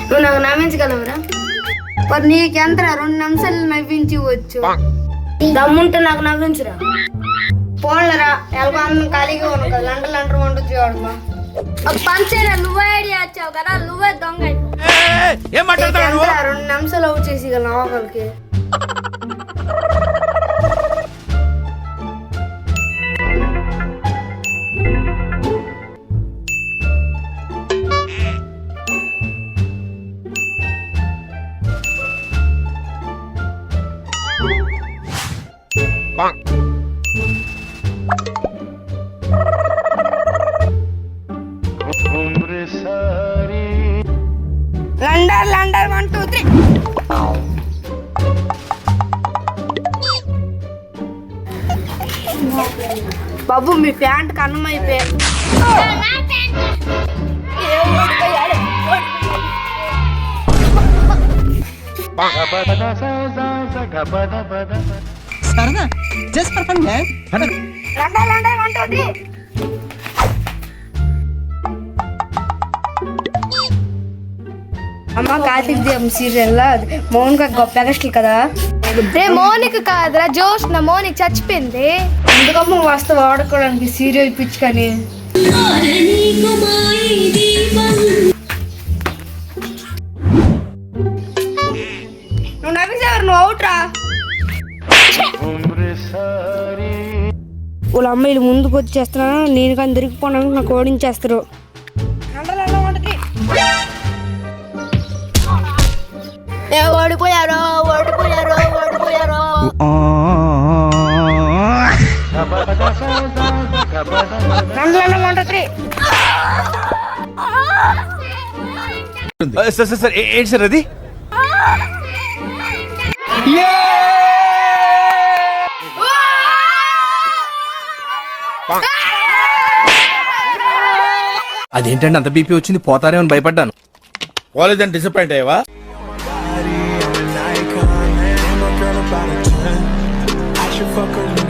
నువ్వు నాకు నవ్వించగలవురా? మరి నీకెంతరా 2 నిమిషాలు నవ్వించి వచ్చు? దమ్ముంటే నాకు నవ్వించురా. పోన్లరా, ఎలాగో అందరం ఖాళీగా ఉన్నాం కదా, లంటలు వంట చూడమ్మా. పంచేరా, నువ్వే ఐడియా వచ్చావు కదా, నువ్వే దొంగ. 2 నిమిషాలు అవుట్ చేసిగలను ఒకరికి. లండర్ 1 2 3. బాబు మీ ప్యాంట్ కన్నం అయిపోయా. సరదా జస్ట్ ఫర్ ఫన్ మ్యాన్. లండర్ 1 2 3. అమ్మ కార్తీక్ దీపం సీరియల్ మౌనిక గొప్ప ఎగస్టల్ కదా. రే మౌనిక కాదురా, జోష్న. మౌనిక చచ్చిపోయింది. ఎందుకమ్మ వస్తే వాడుకోవడానికి సీరియల్ పిచ్చి కానీ. నువ్వు నవ్వేసావు, నువ్వు అవుట్రా. వాళ్ళ అమ్మాయిలు ముందుకు వచ్చేస్తున్నా, నేను కానీ దొరికిపోవడానికి నాకు ఓడించేస్తారు. ఓడిపోయారో. సార్ ఏంటి సార్ అది? అదేంటండి అంత బీపీ వచ్చింది? పోతారేమని భయపడ్డాను. పోలేదని డిసప్పాయింట్ అయ్యావా? I should fuck her.